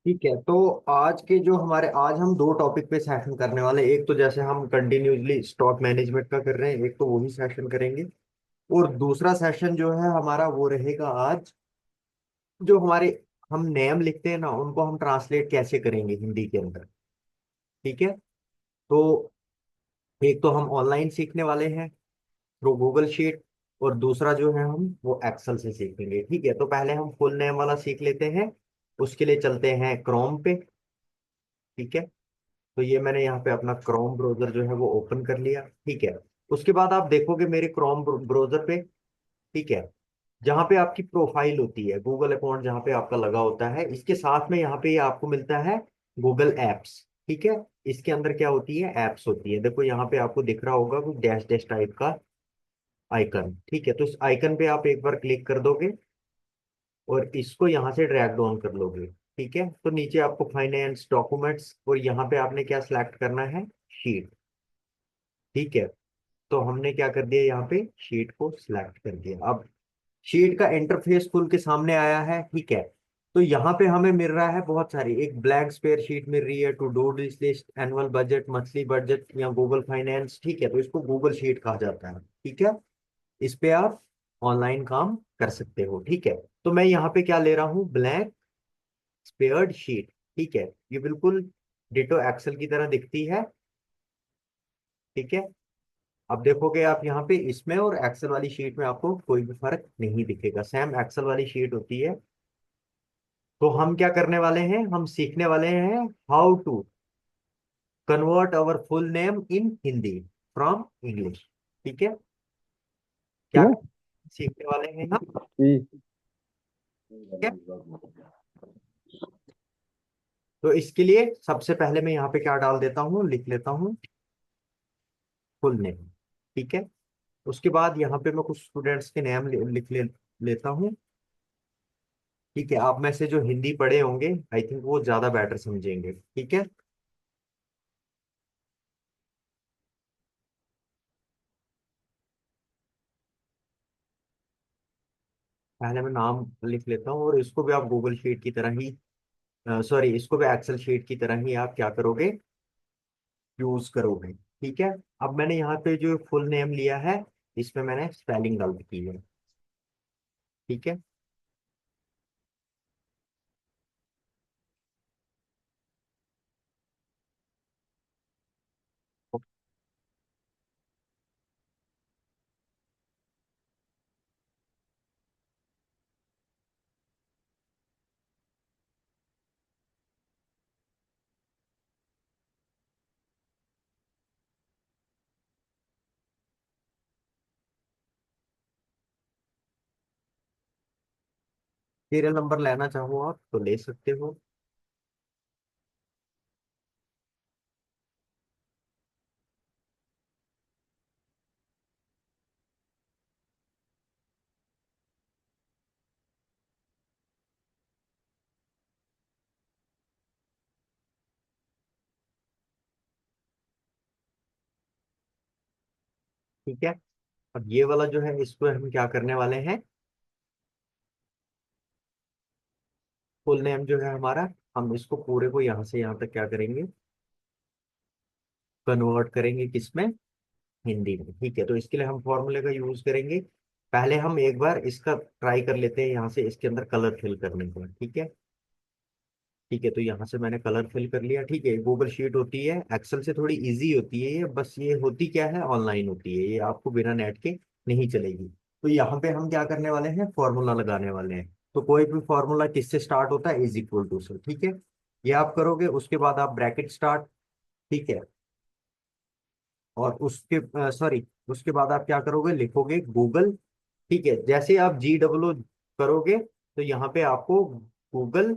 ठीक है। तो आज हम दो टॉपिक पे सेशन करने वाले हैं। एक तो जैसे हम कंटिन्यूसली स्टॉक मैनेजमेंट का कर रहे हैं, एक तो वही सेशन करेंगे। और दूसरा सेशन जो है हमारा वो रहेगा आज, जो हमारे हम नेम लिखते हैं ना, उनको हम ट्रांसलेट कैसे करेंगे हिंदी के अंदर। ठीक है। तो एक तो हम ऑनलाइन सीखने वाले हैं थ्रू गूगल शीट, और दूसरा जो है हम वो एक्सेल से सीखेंगे। ठीक है। तो पहले हम फुल नेम वाला सीख लेते हैं। उसके लिए चलते हैं क्रोम पे। ठीक है। तो ये मैंने यहाँ पे अपना क्रोम ब्राउजर जो है वो ओपन कर लिया। ठीक है। उसके बाद आप देखोगे मेरे क्रोम ब्राउजर पे। ठीक है। जहाँ पे आपकी प्रोफाइल होती है, गूगल अकाउंट जहाँ पे आपका लगा होता है, इसके साथ में यहाँ पे ये आपको मिलता है गूगल एप्स। ठीक है। इसके अंदर क्या होती है, एप्स होती है। देखो यहाँ पे आपको दिख रहा होगा कुछ डैश डैश टाइप का आइकन। ठीक है। तो इस आइकन पे आप एक बार क्लिक कर दोगे और इसको यहाँ से ड्रैग डाउन कर लोगे। ठीक है। तो नीचे आपको फाइनेंस डॉक्यूमेंट्स, और यहाँ पे आपने क्या सिलेक्ट करना है, शीट। ठीक है। तो हमने क्या कर दिया, यहाँ पे शीट को सिलेक्ट कर दिया। अब शीट का इंटरफेस खुल के सामने आया है। ठीक है। तो यहाँ पे हमें मिल रहा है बहुत सारी, एक ब्लैंक स्पेयर शीट मिल रही है, to do list, annual budget, monthly budget या गूगल फाइनेंस। ठीक है। तो इसको गूगल शीट कहा जाता है। ठीक है। इस पे आप ऑनलाइन काम कर सकते हो। ठीक है। तो मैं यहाँ पे क्या ले रहा हूँ, ब्लैंक स्पेयर्ड शीट। ठीक है। ये बिल्कुल डिटो एक्सेल की तरह दिखती है। ठीक है। अब देखोगे आप यहाँ पे, इसमें और एक्सेल वाली शीट में आपको कोई भी फर्क नहीं दिखेगा, सेम एक्सेल वाली शीट होती है। तो हम क्या करने वाले हैं, हम सीखने वाले हैं how to convert our full name in Hindi from English. ठीक है। क्या क्यों? सीखने वाले हैं हम। जी। ठीक है। तो इसके लिए सबसे पहले मैं यहाँ पे क्या डाल देता हूँ, लिख लेता हूँ फुल नेम। ठीक है। उसके बाद यहाँ पे मैं कुछ स्टूडेंट्स के नाम लेता हूँ। ठीक है। आप में से जो हिंदी पढ़े होंगे, आई थिंक वो ज्यादा बेटर समझेंगे। ठीक है। पहले मैं नाम लिख लेता हूँ, और इसको भी आप गूगल शीट की तरह ही, सॉरी, इसको भी एक्सेल शीट की तरह ही आप क्या करोगे, यूज करोगे। ठीक है। अब मैंने यहाँ पे जो फुल नेम लिया है, इसमें मैंने स्पेलिंग गलत की है। ठीक है। सीरियल नंबर लेना चाहो आप तो ले सकते हो। ठीक है। अब ये वाला जो है, इसको हम क्या करने वाले हैं, फुल नेम जो है हमारा, हम इसको पूरे को यहाँ से यहाँ तक क्या करेंगे, कन्वर्ट करेंगे किसमें, हिंदी में। ठीक है। तो इसके लिए हम फॉर्मूले का यूज करेंगे। पहले हम एक बार इसका ट्राई कर लेते हैं, यहाँ से इसके अंदर कलर फिल करने का। ठीक है। ठीक है। तो यहाँ से मैंने कलर फिल कर लिया। ठीक है। गूगल शीट होती है, एक्सेल से थोड़ी इजी होती है ये, बस ये होती क्या है, ऑनलाइन होती है, ये आपको बिना नेट के नहीं चलेगी। तो यहाँ पे हम क्या करने वाले हैं, फॉर्मूला लगाने वाले हैं। तो कोई भी फॉर्मूला किससे स्टार्ट होता है, इज इक्वल टू से। ठीक है। ये आप करोगे, उसके बाद आप ब्रैकेट स्टार्ट। ठीक है। और उसके सॉरी, उसके बाद आप क्या करोगे, लिखोगे गूगल। ठीक है। जैसे आप GWO करोगे, तो यहाँ पे आपको गूगल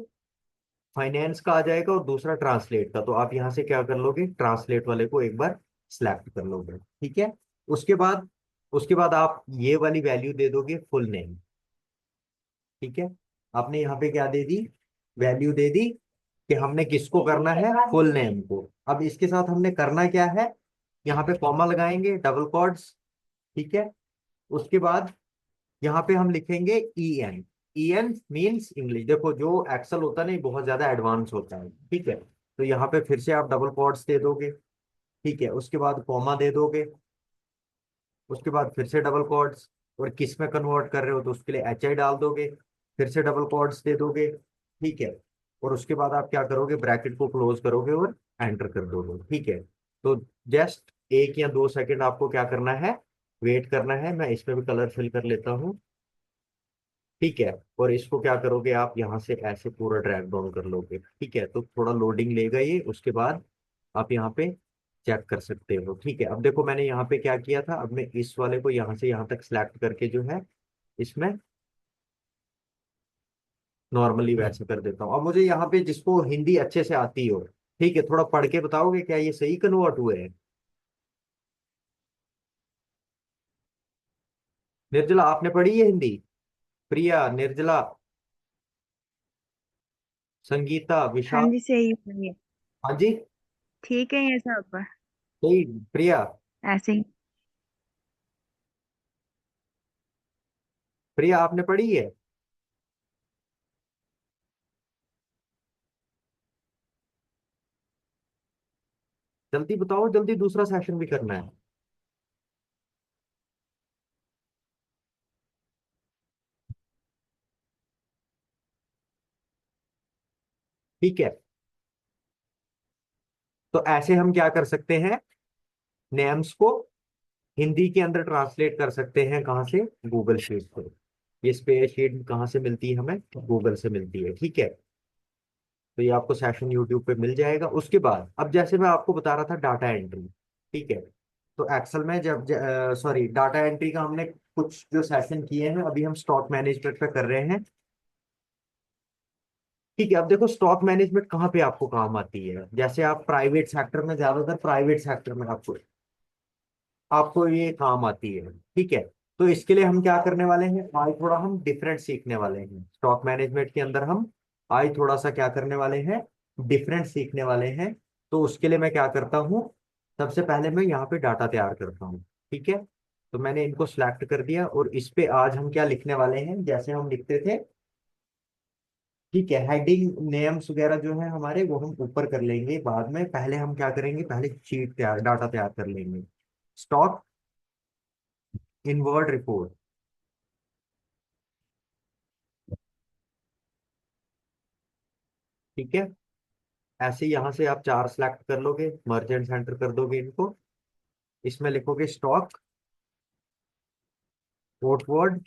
फाइनेंस का आ जाएगा, और दूसरा ट्रांसलेट का। तो आप यहाँ से क्या कर लोगे, ट्रांसलेट वाले को एक बार सिलेक्ट कर लोगे। ठीक है। उसके बाद उसके बाद आप ये वाली वैल्यू दे दोगे, फुल नेम। ठीक है। आपने यहाँ पे क्या दे दी, वैल्यू दे दी कि हमने किसको करना है, फुल नेम को। अब इसके साथ हमने करना क्या है, यहाँ पे कॉमा लगाएंगे, डबल कॉट्स। ठीक है। उसके बाद यहाँ पे हम लिखेंगे EN। EN means English. देखो जो एक्सेल होता है ना ये बहुत ज्यादा एडवांस होता है, ठीक है। तो यहाँ पे फिर से आप डबल कोट्स दे दोगे, ठीक है, उसके बाद कॉमा दे दोगे, उसके बाद फिर से डबल कोट्स, और किस में कन्वर्ट कर रहे हो तो उसके लिए HI डाल दोगे, फिर से डबल कोट्स दे दोगे, ठीक है। और उसके बाद आप क्या करोगे, ब्रैकेट को क्लोज करोगे और एंटर कर दोगे, ठीक है। तो जस्ट 1 या 2 सेकंड आपको क्या करना है, वेट करना है। मैं इसमें भी कलर फिल कर लेता हूँ, ठीक है। और इसको क्या करोगे, आप यहाँ से ऐसे पूरा ड्रैग डाउन कर लोगे, ठीक है। तो थोड़ा लोडिंग लेगा ये, उसके बाद आप यहाँ पे चेक कर सकते हो, ठीक है। अब देखो मैंने यहाँ पे क्या किया था, अब मैं इस वाले को यहाँ से यहाँ तक सिलेक्ट करके जो है इसमें नॉर्मली वैसे कर देता हूँ। अब मुझे यहाँ पे जिसको हिंदी अच्छे से आती हो, ठीक है, थोड़ा पढ़ के बताओगे क्या ये सही कन्वर्ट हुए हैं? निर्जला आपने पढ़ी है हिंदी? प्रिया, निर्जला, संगीता, हाँ विशाल। जी, सही है। हाँ जी। ठीक है ये सब। सही। प्रिया, ऐसे ही। प्रिया आपने पढ़ी है? जल्दी बताओ, जल्दी दूसरा सेशन भी करना है। ठीक है, तो ऐसे हम क्या कर सकते हैं, नेम्स को हिंदी के अंदर ट्रांसलेट कर सकते हैं, कहाँ से, गूगल शीट से। ये स्प्रेड शीट कहाँ से मिलती है हमें, गूगल से मिलती है, ठीक है। तो ये आपको सेशन यूट्यूब पे मिल जाएगा। उसके बाद अब जैसे मैं आपको बता रहा था डाटा एंट्री, ठीक है। तो एक्सेल में जब सॉरी, डाटा एंट्री का हमने कुछ जो सेशन किए हैं, अभी हम स्टॉक मैनेजमेंट पे कर रहे हैं, ठीक है। अब देखो स्टॉक मैनेजमेंट कहाँ पे आपको काम आती है, जैसे आप प्राइवेट सेक्टर में, ज्यादातर प्राइवेट सेक्टर में आपको आपको ये काम आती है, ठीक है। तो इसके लिए हम क्या करने वाले हैं, आज थोड़ा हम डिफरेंट सीखने वाले हैं स्टॉक मैनेजमेंट के अंदर। हम आज थोड़ा सा क्या करने वाले हैं, डिफरेंट सीखने वाले हैं। तो उसके लिए मैं क्या करता हूँ, सबसे पहले मैं यहाँ पे डाटा तैयार करता हूँ, ठीक है। तो मैंने इनको सिलेक्ट कर दिया, और इस पे आज हम क्या लिखने वाले हैं, जैसे हम लिखते थे, ठीक है। हेडिंग नेम्स वगैरह जो है हमारे, वो हम ऊपर कर लेंगे बाद में। पहले हम क्या करेंगे, पहले शीट तैयार, डाटा तैयार कर लेंगे। स्टॉक इनवर्ड रिपोर्ट, ठीक है। ऐसे यहाँ से आप 4 सेलेक्ट कर लोगे, मर्ज एंड सेंटर कर दोगे इनको। इसमें लिखोगे स्टॉक आउटवर्ड,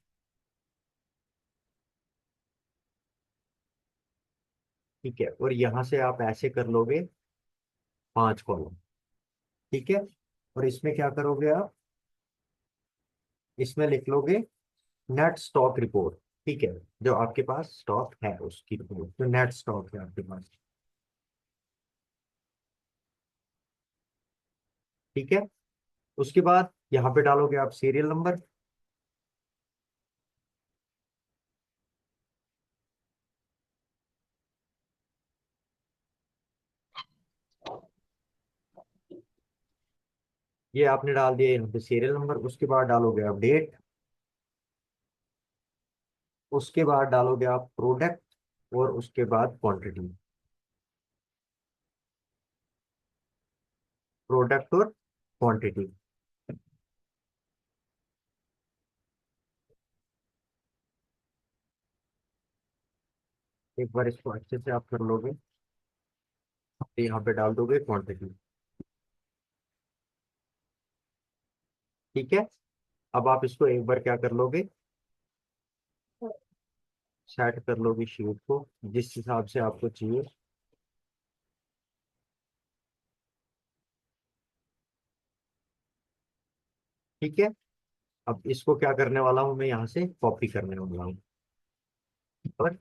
ठीक है। और यहाँ से आप ऐसे कर लोगे 5 कॉलम, ठीक है। और इसमें क्या करोगे आप, इसमें लिख लोगे नेट स्टॉक रिपोर्ट, ठीक है। जो आपके पास स्टॉक है उसकी रिपोर्ट, जो नेट स्टॉक है आपके पास, ठीक है। उसके बाद यहाँ पे डालोगे आप सीरियल नंबर, ये आपने डाल दिया यहाँ पे सीरियल नंबर। उसके बाद डालोगे आप डेट, उसके बाद डालोगे आप प्रोडक्ट, और उसके बाद क्वांटिटी, प्रोडक्ट और क्वांटिटी। एक बार इसको अच्छे से आप कर लोगे, तो यहाँ पे डाल दोगे क्वांटिटी, ठीक है। अब आप इसको एक बार क्या कर लोगे, सेट कर लोगे शीट को जिस हिसाब से आपको चाहिए, ठीक है। अब इसको क्या करने वाला हूँ, मैं यहाँ से कॉपी करने वाला हूँ, और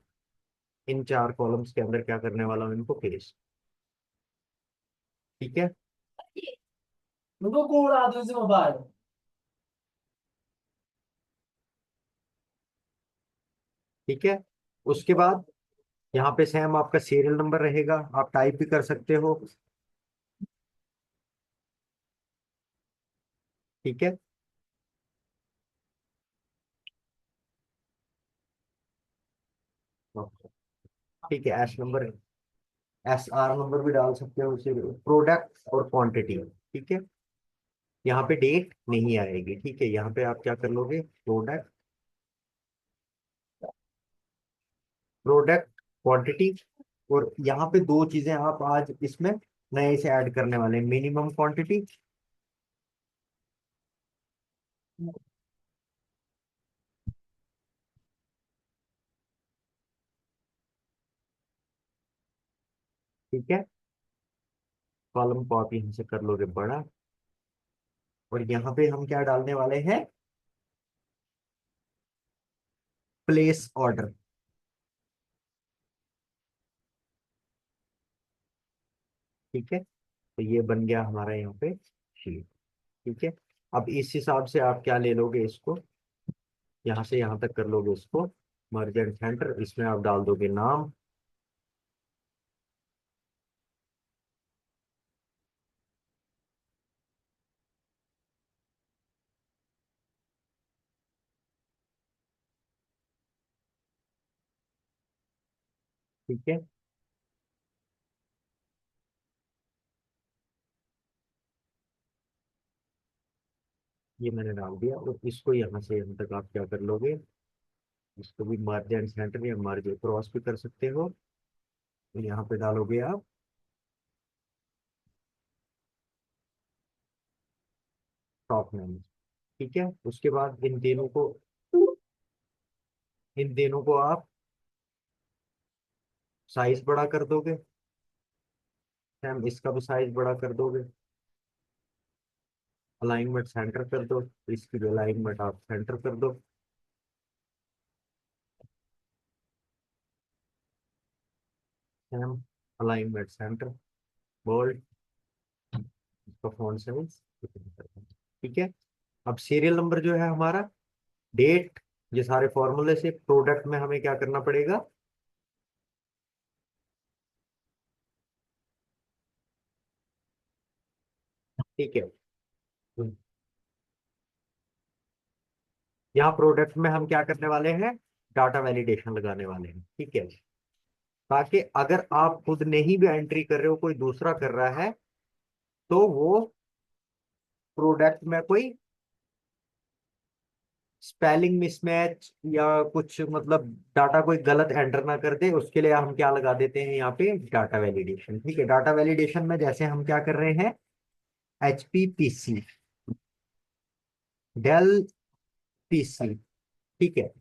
इन 4 कॉलम्स के अंदर क्या करने वाला हूँ, इनको पेस्ट, ठीक है। Não vou colar dois imobiliários. ठीक है, उसके बाद यहाँ पे सेम आपका सीरियल नंबर रहेगा, आप टाइप भी कर सकते हो, ठीक है। ठीक है, S number, S R number भी डाल सकते हो उसे, प्रोडक्ट और क्वांटिटी। ठीक है, यहाँ पे डेट नहीं आएगी। ठीक है, यहाँ पे आप क्या कर लोगे, प्रोडक्ट, प्रोडक्ट क्वांटिटी। और यहाँ पे दो चीजें आप आज इसमें नए से ऐड करने वाले हैं, मिनिमम क्वांटिटी, ठीक है, कॉलम को आप यहाँ से कर लोगे बड़ा। और यहाँ पे हम क्या डालने वाले हैं, प्लेस ऑर्डर। ठीक है, तो ये बन गया हमारा यहाँ पे शीट। ठीक है, अब इस हिसाब से आप क्या ले लोगे इसको, यहाँ से यहाँ तक कर लोगे इसको, मर्जेंट सेंटर, इसमें आप डाल दोगे नाम। ठीक है, ये मैंने डाल दिया। और इसको यहाँ से यहाँ तक आप क्या कर लोगे, इसको भी मर्ज एंड सेंटर या मर्ज क्रॉस भी कर सकते हो। तो यहाँ पे डालोगे आप टॉप मैनेज। ठीक है, उसके बाद इन तीनों को आप साइज बड़ा कर दोगे। हम इसका भी साइज बड़ा कर दोगे, अलाइनमेंट सेंटर कर दो, इसकी भी अलाइनमेंट आप सेंटर कर दो। हम अलाइनमेंट सेंटर, बोल्ड, इसका फॉन्ट साइज। ठीक है, अब सीरियल नंबर जो है हमारा, डेट, ये सारे फॉर्मूले से प्रोडक्ट में हमें क्या करना पड़ेगा, ठीक है, यहाँ प्रोडक्ट में हम क्या करने वाले हैं, डाटा वैलिडेशन लगाने वाले हैं। ठीक है, ताकि अगर आप खुद नहीं भी एंट्री कर रहे हो, कोई दूसरा कर रहा है, तो वो प्रोडक्ट में कोई स्पेलिंग मिसमैच या कुछ मतलब डाटा कोई गलत एंटर ना कर दे, उसके लिए हम क्या लगा देते हैं यहाँ पे, डाटा वैलिडेशन। ठीक है, डाटा वैलिडेशन में जैसे हम क्या कर रहे हैं, H P P C, Dell PC. ठीक है,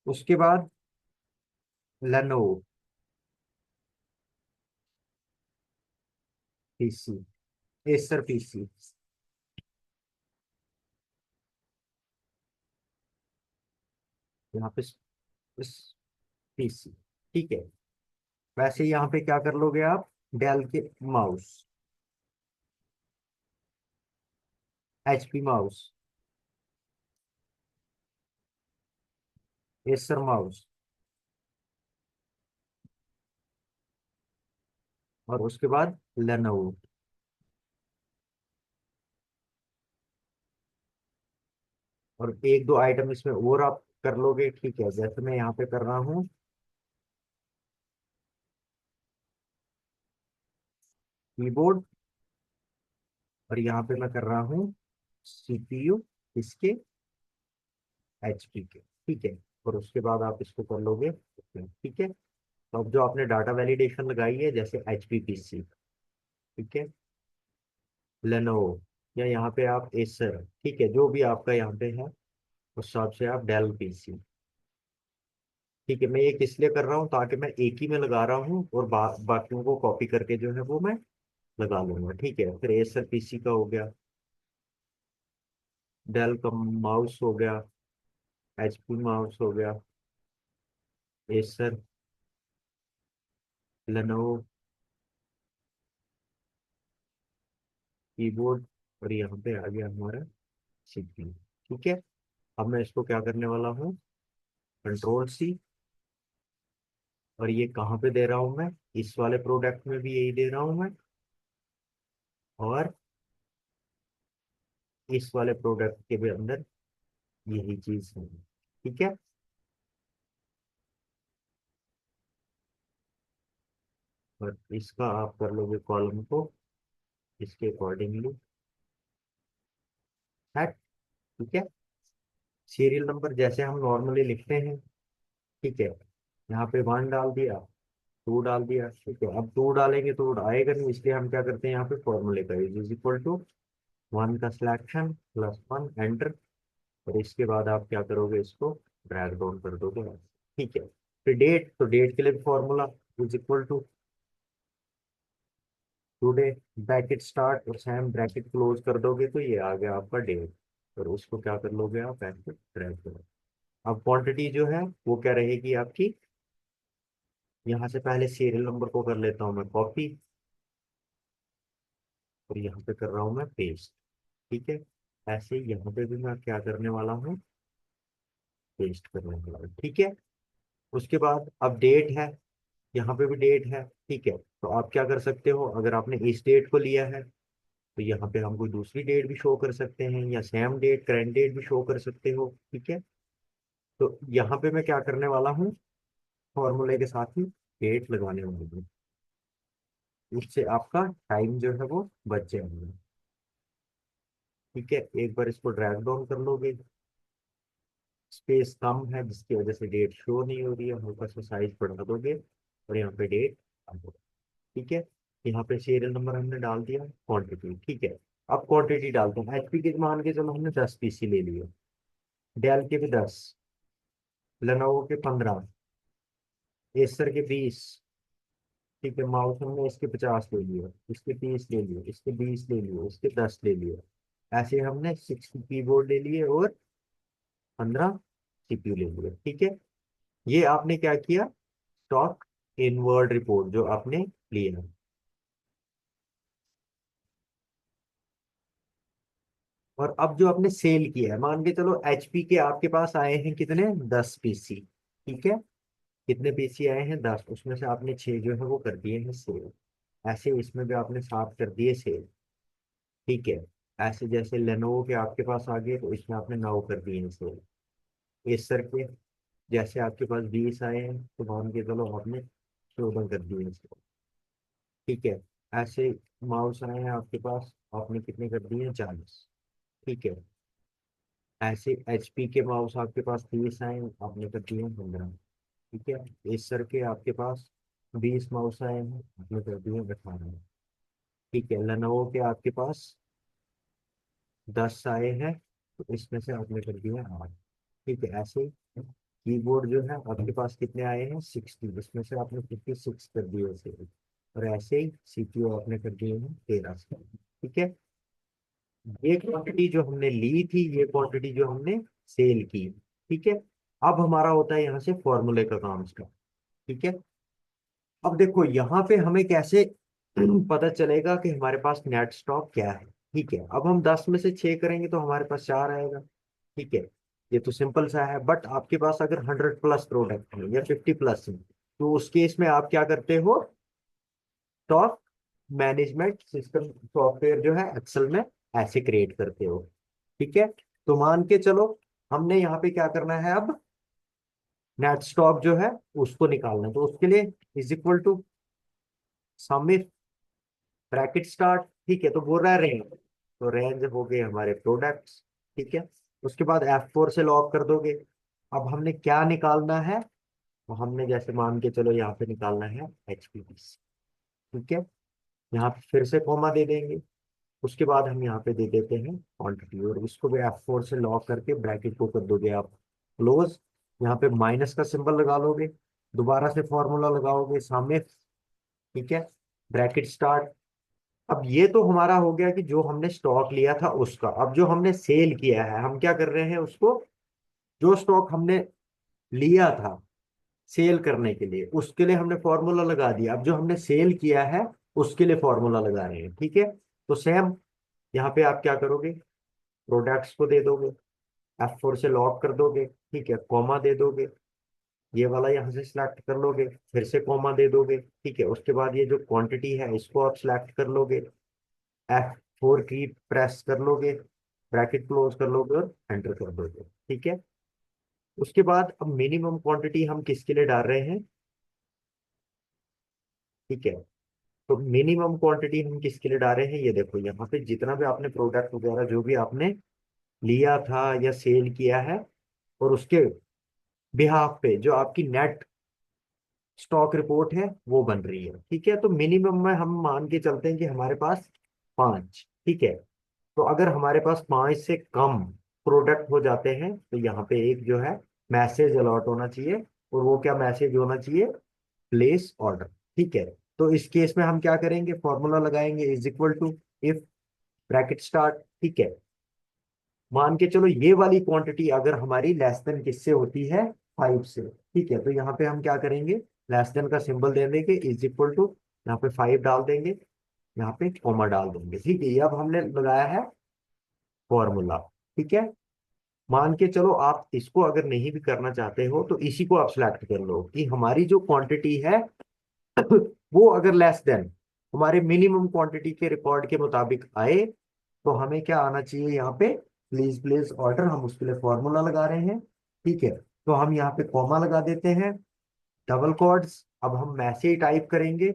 उसके बाद लेनोवो पीसी, एसर पीसी, यहाँ पे पीसी। ठीक है, वैसे यहाँ पे क्या कर लोगे आप, डेल के mouse, HP mouse, Acer mouse, और उसके बाद लेनोवो। और एक दो आइटम इसमें और आप कर लोगे। ठीक है, जैसे मैं यहाँ पे कर रहा हूँ कीबोर्ड, और यहाँ पे मैं कर रहा हूँ सीपीयू, इसके एचपी के। ठीक है, और उसके बाद आप इसको कर लोगे। ठीक है, तो अब जो आपने डाटा वैलिडेशन लगाई है, जैसे एच पी पी सी, ठीक है, लेनोवो, या यहाँ पे आप एसर, ठीक है, जो भी आपका यहाँ पे है उस हिसाब से आप डेल पीसी। ठीक है, मैं ये किस लिए कर रहा हूँ, ताकि मैं एक ही में लगा रहा हूँ और बाकियों को कॉपी करके जो है वो मैं लगा लूंगा। ठीक है, फिर एसर पीसी का हो गया, डेल का माउस हो गया, एचपी माउस हो गया, एसर, लेनोवो कीबोर्ड, और यहाँ पे आ गया हमारा सीपीयू। ठीक है, अब मैं इसको क्या करने वाला हूँ, कंट्रोल सी, और ये कहाँ पे दे रहा हूँ मैं, इस वाले प्रोडक्ट में भी यही दे रहा हूँ मैं, और इस वाले प्रोडक्ट के भी अंदर यही चीज है। ठीक है, और इसका आप कर लोगे कॉलम को इसके अकॉर्डिंगली है। ठीक है, सीरियल नंबर जैसे हम नॉर्मली लिखते हैं। ठीक है, यहाँ पे 1 डाल दिया, 2 डाल दिया। ठीक है, अब 2 डालेंगे तो आएगा नहीं, इसलिए हम क्या करते हैं यहाँ पे फॉर्मूले का इज इक्वल टू 1 का सिलेक्शन प्लस 1 एंटर। और इसके बाद आप क्या करोगे, इसको ड्रैग डाउन कर दोगे। ठीक है, फिर डेट, तो डेट के लिए भी formula is equal to today, bracket start और सेम ब्रैकेट क्लोज कर दोगे तो ये आ गया आपका डेट। और उसको क्या कर लोगे आप, ऐसे ड्रैग करो। अब क्वांटिटी जो है वो क्या रहेगी आपकी, यहाँ से पहले सीरियल नंबर को कर लेता हूँ मैं कॉपी, और यहाँ पे कर रहा हूँ मैं पेस्ट। ठीक है, ऐसे ही यहाँ पे भी मैं क्या करने वाला हूँ, पेस्ट करने वाला हूँ। ठीक है, उसके बाद अब डेट है, यहाँ पे भी डेट है। ठीक है, तो आप क्या कर सकते हो, अगर आपने इस डेट को लिया है तो यहाँ पे हम कोई दूसरी डेट भी शो कर सकते हैं, या सेम डेट करंट डेट भी शो कर सकते हो। ठीक है, तो यहाँ पे मैं क्या करने वाला हूँ, फॉर्मूले के साथ ही डेट लगाने वाला हूँ। उससे आपका टाइम जो है वो बच जाएगा। ठीक है, एक बार इसको ड्रैग डाउन कर लोगे, स्पेस कम है जिसकी वजह से डेट शो नहीं हो रही है, हल्का सा साइज बढ़ा दोगे और यहाँ पे डेट आ जाएगा। ठीक है, यहाँ पे सीरियल नंबर हमने डाल दिया, क्वांटिटी। ठीक है, अब क्वांटिटी डालते हैं। एचपी के मान के चलो हमने 10 पीसी ले लिए, डेल के भी 10, लेनोवो के 15, एसर के 20। ठीक है, माउस हमने इसके 50 ले लिए, इसके 30 ले लिए, इसके 20 ले लिए, इसके 10 ले लिए। ऐसे हमने 60 कीबोर्ड ले लिए और 15 सीपीयू ले लिए। ठीक है, ये आपने क्या किया, स्टॉक इनवर्ड रिपोर्ट जो आपने लिया। और अब जो आपने सेल किया है, मान के चलो एचपी के आपके पास आए हैं कितने, 10 पीसी। ठीक है, कितने पीसी आए हैं, 10, उसमें से आपने 6 जो है वो कर दिए हैं सेल। ऐसे इसमें भी आपने 7 कर दिए सेल। ठीक है, ऐसे जैसे लेनोवो के आपके पास आ गए तो इसमें आपने 9 कर दिए हैं सेल। एसर के जैसे आपके पास 20 आए हैं तो मान के चलो आपने 14 कर दिए हैं सेल। ठीक है, ऐसे माउस आए हैं आपके पास, आपने कितने कर दिए हैं, 40। ठीक है, ऐसे एचपी के माउस आपके पास 30 आए, आपने कर दिए हैं 15। ठीक है, एसर के आपके पास 20 माउस आए हैं, आपने कर दिए हैं 18। ठीक है, लेनोवो के आपके पास 10 आए हैं तो इसमें से आपने कर दिए हैं 8। ठीक है, ऐसे ही कीबोर्ड जो है आपके पास कितने आए हैं, 60, इसमें से आपने 56 कर दिए से। और ऐसे ही सीपीयू आपने कर दिए हैं 13 से। ठीक है, ये क्वांटिटी जो हमने ली थी, ये क्वांटिटी जो हमने सेल की। ठीक है, अब हमारा होता है यहाँ से फॉर्मूले का काम स्टार्ट। ठीक है, अब देखो यहाँ पे हमें कैसे पता चलेगा कि हमारे पास नेट स्टॉक क्या है। ठीक है, अब हम 10 में से 6 करेंगे तो हमारे पास 4 आएगा। ठीक है, ये तो सिंपल सा है, बट आपके पास अगर 100 प्लस प्रोडक्ट है या 50 प्लस है तो उस केस में आप क्या करते हो, स्टॉक मैनेजमेंट सिस्टम सॉफ्टवेयर जो है एक्सेल में ऐसे क्रिएट करते हो। ठीक है, तो मान के चलो हमने यहाँ पे क्या करना है, अब नेट स्टॉक जो है उसको निकालना है, तो उसके लिए is equal to sumif bracket start. ठीक है, तो बोल रहा है रेंज, तो रेंज हो गए हमारे प्रोडक्ट्स। ठीक है, उसके बाद F4 से लॉक कर दोगे। अब हमने क्या निकालना है, तो हमने जैसे मान के चलो यहाँ पे निकालना है एचपीपीसी। ठीक है, यहाँ पे फिर से कॉमा दे देंगे, उसके बाद हम यहाँ पे दे देते हैं क्वांटिटी, और इसको भी F4 से लॉक करके ब्रैकेट को कर दोगे आप क्लोज। यहाँ पे माइनस का सिंबल लगा लोगे, दोबारा से फॉर्मूला लगाओगे सामने। ठीक है, ब्रैकेट स्टार्ट। अब ये तो हमारा हो गया कि जो हमने स्टॉक लिया था उसका। अब जो हमने सेल किया है, हम क्या कर रहे हैं उसको, जो स्टॉक हमने लिया था सेल करने के लिए उसके लिए हमने फॉर्मूला लगा दिया। अब जो हमने सेल किया है उसके लिए फॉर्मूला लगा रहे हैं। ठीक है, तो सेम यहाँ पे आप क्या करोगे, प्रोडक्ट्स को दे दोगे, F4 से लॉक कर दोगे। ठीक है, कॉमा दे दोगे, ये वाला यहाँ से सिलेक्ट कर लोगे, फिर से कॉमा दे दोगे। ठीक है, उसके बाद ये जो क्वांटिटी है इसको आप सिलेक्ट कर लोगे, F4 की प्रेस कर लोगे, ब्रैकेट क्लोज कर लोगे और एंटर कर दोगे। ठीक है, उसके बाद अब मिनिमम क्वांटिटी हम किसके लिए डाल रहे हैं। ठीक है, तो मिनिमम क्वांटिटी हम किसके लिए डाल रहे हैं, ये देखो यहाँ पे जितना भी आपने प्रोडक्ट वगैरह जो भी आपने लिया था या सेल किया है, और उसके बिहाफ पे जो आपकी नेट स्टॉक रिपोर्ट है वो बन रही है। ठीक है, तो मिनिमम में हम मान के चलते हैं कि हमारे पास 5। ठीक है, तो अगर हमारे पास 5 से कम प्रोडक्ट हो जाते हैं तो यहाँ पे एक जो है मैसेज अलॉट होना चाहिए, और वो क्या मैसेज होना चाहिए, प्लेस ऑर्डर। ठीक है, तो इस केस में हम क्या करेंगे, फॉर्मूला लगाएंगे, is equal to if bracket start. ठीक है, मान के चलो ये वाली क्वांटिटी अगर हमारी लेस देन किससे होती है, 5 से। ठीक है, तो यहाँ पे हम क्या करेंगे, लेस देन का सिंबल दे देंगे, इज इक्वल टू, यहाँ पे 5 डाल देंगे, यहाँ पे कॉमा डाल देंगे। ठीक है, ये अब हमने लगाया है फॉर्मूला। ठीक है, मान के चलो आप इसको अगर नहीं भी करना चाहते हो तो इसी को आप सिलेक्ट कर लो कि हमारी जो क्वांटिटी है वो अगर लेस देन हमारे मिनिमम क्वांटिटी के रिकॉर्ड के मुताबिक आए तो हमें क्या आना चाहिए, यहाँ पे प्लीज प्लेस ऑर्डर, हम उसके लिए फॉर्मूला लगा रहे हैं। ठीक है, तो हम यहाँ पे कॉमा लगा देते हैं, डबल कोट्स, अब हम मैसेज टाइप करेंगे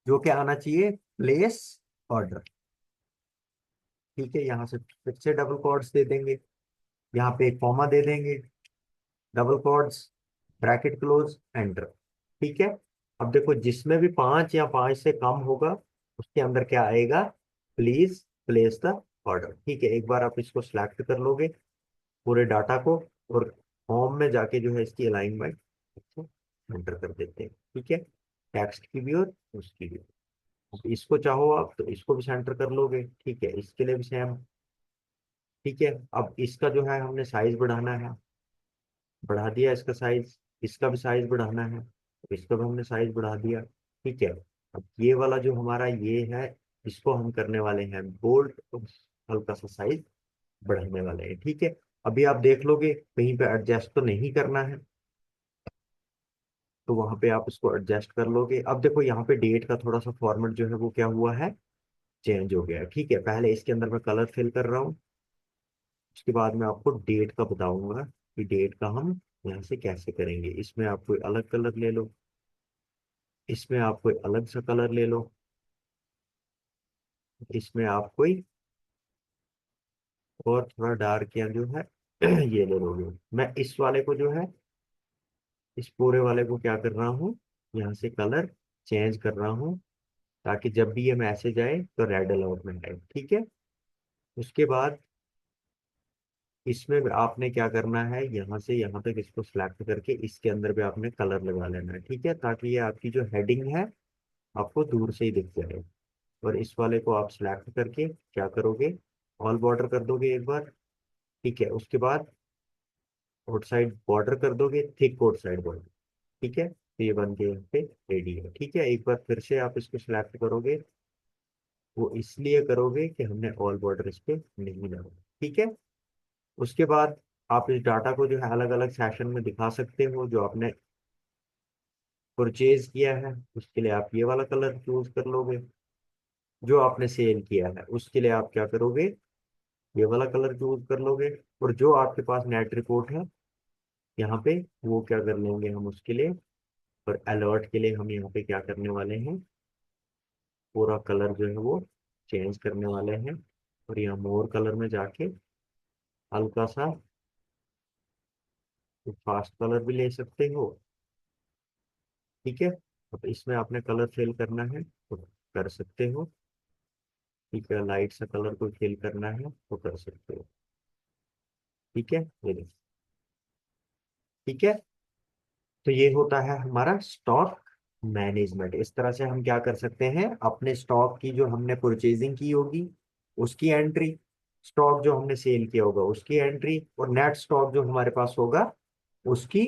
जो कि आना चाहिए प्लेस ऑर्डर। ठीक है, यहाँ से फिर से डबल कोट्स दे देंगे, यहाँ पे एक कॉमा दे देंगे, double quotes, bracket close, enter. ठीक है, अब देखो जिसमें भी 5 या 5 से कम होगा उसके अंदर क्या आएगा, प्लीज प्लेस द ऑर्डर। ठीक है, एक बार आप इसको सिलेक्ट कर लोगे पूरे डाटा को, और होम में जाके जो है इसकी अलाइनमेंट एंटर कर देते हैं। ठीक है, टेक्स्ट की भी और उसकी भी। अब इसको चाहो आप तो इसको भी सेंटर कर लोगे। ठीक है, इसके लिए भी सेम। ठीक है, अब इसका जो है हमने साइज बढ़ाना है, बढ़ा दिया इसका साइज, इसका भी साइज बढ़ाना है तो इसका भी हमने साइज बढ़ा दिया। ठीक है, अब ये वाला जो हमारा ये है इसको हम करने वाले हैं बोल्ड, तो हल्का सा साइज बढ़ाने वाले हैं। ठीक है, अभी आप देख लोगे कहीं पे एडजस्ट तो नहीं करना है, तो वहां पे आप इसको एडजस्ट कर लोगे। अब देखो यहाँ पे डेट का थोड़ा सा फॉर्मेट जो है वो क्या हुआ है, चेंज हो गया है। ठीक है, पहले इसके अंदर मैं कलर फिल कर रहा हूँ, उसके बाद मैं आपको डेट का बताऊंगा कि डेट का हम यहाँ से कैसे करेंगे। इसमें आप कोई अलग कलर ले लो, इसमें आप कोई अलग सा कलर ले लो, इसमें आप कोई और थोड़ा डार्क या जो है ये ले लोगे। मैं इस वाले को जो है, इस पूरे वाले को क्या कर रहा हूँ, यहाँ से कलर चेंज कर रहा हूँ ताकि जब भी ये मैसेज आए तो रेड अलर्ट में आए। ठीक है, उसके बाद इसमें भी आपने क्या करना है, यहाँ से यहाँ तक इसको सिलेक्ट करके इसके अंदर भी आपने कलर लगा लेना है। ठीक है, ताकि ये आपकी जो हेडिंग है आपको दूर से ही दिख जाए। और इस वाले को आप सिलेक्ट करके क्या करोगे, ऑल बॉर्डर कर दोगे एक बार। ठीक है, उसके बाद आउट साइड बॉर्डर कर दोगे, थिक आउट साइड बॉर्डर। ठीक है, तो ये बन के यहाँ पे रेडी है। ठीक है, एक बार फिर से आप इसको सिलेक्ट करोगे, वो इसलिए करोगे कि हमने ऑल बॉर्डर इस पे नहीं डाला। ठीक है, उसके बाद आप इस डाटा को जो है अलग अलग सेशन में दिखा सकते हो। जो आपने परचेज किया है उसके लिए आप ये वाला कलर चूज कर लोगे, जो आपने सेल किया है उसके लिए आप क्या करोगे, ये वाला कलर चूज कर लोगे, और जो आपके पास नेट रिपोर्ट है यहाँ पे वो क्या कर लेंगे हम उसके लिए, और अलर्ट के लिए हम यहाँ पे क्या करने वाले हैं, पूरा कलर जो है वो चेंज करने वाले हैं। और यहाँ मोर कलर में जाके हल्का सा फास्ट कलर भी ले सकते हो। ठीक है, अब इसमें आपने कलर फिल करना है तो कर सकते हो। ठीक है, लाइट सा कलर को फिल करना है तो कर सकते हो। ठीक है, ये देखो। ठीक है, तो ये होता है हमारा स्टॉक मैनेजमेंट। इस तरह से हम क्या कर सकते हैं, अपने स्टॉक की जो हमने परचेजिंग की होगी उसकी एंट्री, स्टॉक जो हमने सेल किया होगा उसकी एंट्री, और नेट स्टॉक जो हमारे पास होगा उसकी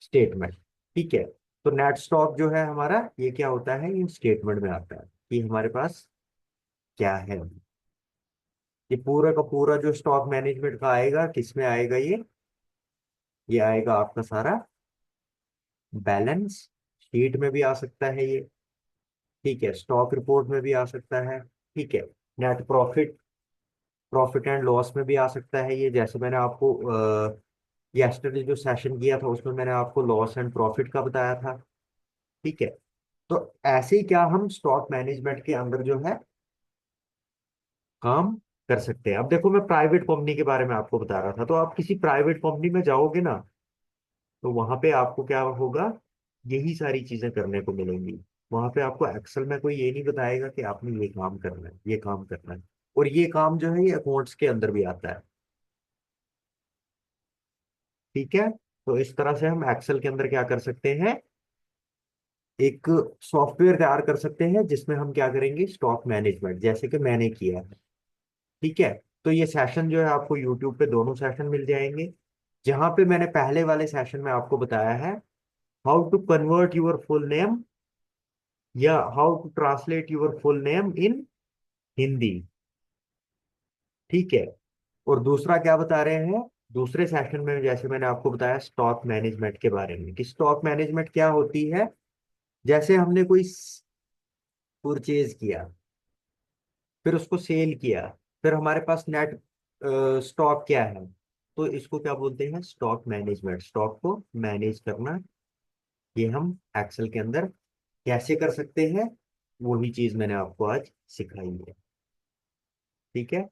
स्टेटमेंट। ठीक है, तो नेट स्टॉक जो है हमारा ये क्या होता है, ये स्टेटमेंट में आता है कि हमारे पास क्या है। ये पूरा का पूरा जो स्टॉक मैनेजमेंट का आएगा किस में आएगा, ये आएगा आपका सारा बैलेंस शीट में भी आ सकता है ये। ठीक है, स्टॉक रिपोर्ट में भी आ सकता है। ठीक है, net profit, profit and loss में भी आ सकता है ये। जैसे मैंने आपको यस्टरडे जो सेशन किया था उसमें मैंने आपको लॉस एंड प्रॉफिट का बताया था। ठीक है, तो ऐसे ही क्या हम स्टॉक मैनेजमेंट के अंदर जो है काम कर सकते हैं। अब देखो, मैं प्राइवेट कंपनी के बारे में आपको बता रहा था, तो आप किसी प्राइवेट कंपनी में जाओगे ना, तो वहां पे आपको क्या होगा, यही सारी चीजें करने को मिलेंगी। वहां पे आपको एक्सेल में कोई ये नहीं बताएगा कि आपने ये काम करना है, ये काम करना है। और ये काम जो है ये अकाउंट्स के अंदर भी आता है। ठीक है। तो इस तरह से हम एक्सेल के अंदर क्या कर सकते हैं, एक सॉफ्टवेयर तैयार कर सकते हैं जिसमें हम क्या करेंगे, स्टॉक मैनेजमेंट, जैसे कि मैंने किया है। ठीक है। तो ये सेशन जो है आपको यूट्यूब पे दोनों सेशन मिल जाएंगे। जहां पे मैंने पहले वाले सेशन में आपको बताया है how to convert your full name, या how to translate your full name in Hindi. ठीक है। और दूसरा क्या बता रहे हैं, दूसरे सेशन में जैसे मैंने आपको बताया स्टॉक मैनेजमेंट के बारे में, कि स्टॉक मैनेजमेंट क्या होती है। जैसे हमने कोई परचेज किया, फिर उसको सेल किया, फिर हमारे पास नेट स्टॉक क्या है, तो इसको क्या बोलते हैं, स्टॉक मैनेजमेंट। स्टॉक को मैनेज करना, ये हम एक्सेल के अंदर कैसे कर सकते हैं, वही चीज मैंने आपको आज सिखाई है। ठीक है।